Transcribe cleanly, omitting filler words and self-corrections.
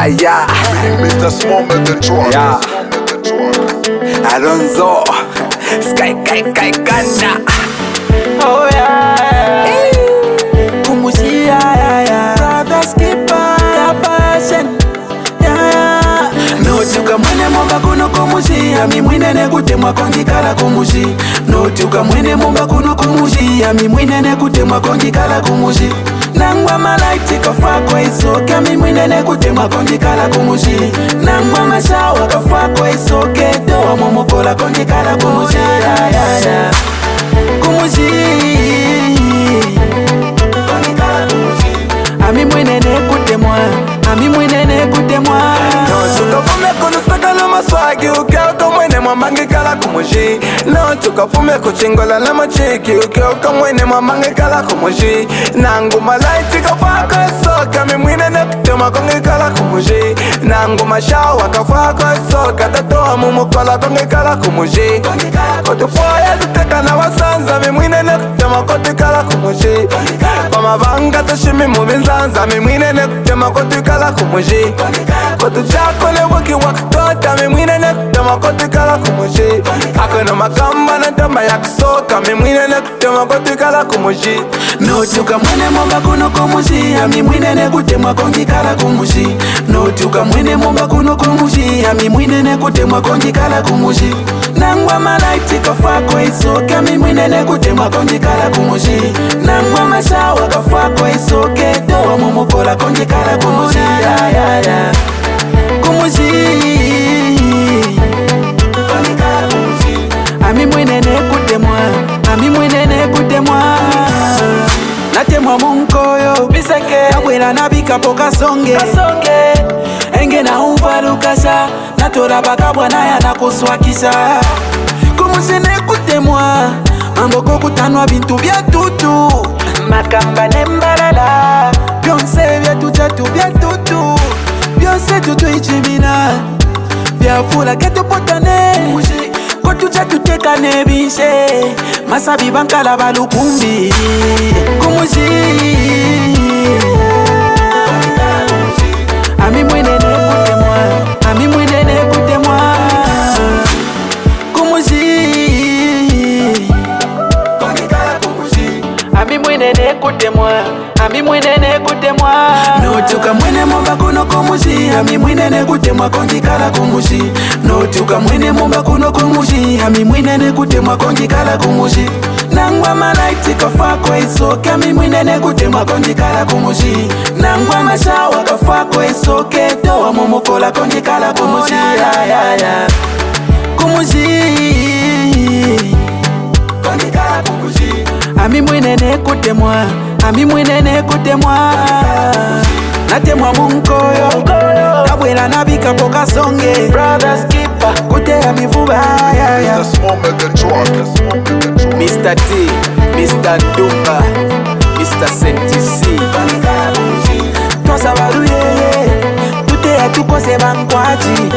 yeah. Mr. Small with the truck. Yeah. Alonzo, Sky Gana. Oh yeah. Kumushi yeah. Brothers keeper passion. Yeah. No tuka mwene momba kuno kumushi. Ami mwine ne kutemwa kongikala kumushi. No tuka mwene momba kuno kumushi. Ami mwine ne kutemwa kongikala kumushi. Nangwa malaiti kafa kwa isoke. Ami mwine ne kutemwa kongikala kumushi. Nangwa mashawa kafa kwa isoke. Doa momokola kongikala kumushi. Yeah. Kumushi. Ami mwine ne kutemwa. Ami mwine ne kutemwa. Tukafume kunustaka na maswagi ukeuka mwene mwamangi kala kumushi. No tukafume kuchingola na machiki ukeuka mwene mwamangi kala kumushi. Nangu malaiti kafako soka mi mwine ne kutema kongi kala kumushi. Nangu mashawa kafako soka tatoa mumukola kongi kala kumushi. Kotufoya tuteka na wasanza mi mwine ne kutema koti kala kumushi. Kwa mabanga toshimi mubinzanza mi mwine ne kutema koti kala kumushi. Kotu chako ne waki wakutota mi mwine ne kutema koti kala kumushi. Ako na makamba na tamba ya kusoka mi mwine ne kutema koti kala kumushi. No tuka mwene momba kuno kumushi. Ami mwine ne kutemwa kongi kala kumushi. No tuka mwene momba kuno kumushi. Ami mwine ne kutemwa kongi kala kumushi. Nangwa malaiti kafa kwa isoke. Ami mwine ne kutemwa kongi kala kumushi. Nangwa mashawa kafa kwa isoke. Doa momokola kongi kala kumushi. Yeah. Kumushi. Ami mwine ne kutemwa. Ami mwine ne kutemwa. Natemwa munkoyo bisenge. Nabwela nabika poka songe. Enge na uvalukasha. Natola bakabwa naya na kuswakisha. Kumushi ne kutemwa. Mambo kokutanwa bintu bya tutu. Makamba nembalala. Byonse bya tutatu bya tutu. Byonse tutu ichimina. Byafula ketu potane. Kotucha tuteka nebishe. Masabi bankala balukumbi. Kumushi. Ami mwene ne kutemwa. Ami mwene ne kutemwa. Kumushi. Ami mwene ne kutemwa. Ami mwene ne kutemwa. No tuka mwene momba kuno kumushi. Ami mwene ne kutemwa kongikala kumushi. No tuka mwene momba kuno kumushi. Ami mwene ne kutemwa kongikala kumushi. Nangwa malaiti kafa kwa isoke. Ami mwene ne kutemwa kongikala kumushi. Nangwa mashawa kafa kwa isoke. Doa momokola kongikala kumushi. Yeah. Kumushi. Kongikala kumushi. Ami mwene ne kutemwa. Ami mwene ne kutemwa. Natemwa munkoyo. Nabwela nabika poka songe. Brothers keeper kutea mivuba. Mr. Small with the truck. Mr. T, Mr. Dumba, Mr. Sentisi. Twasabaluye. Tutea tukose bankwaji.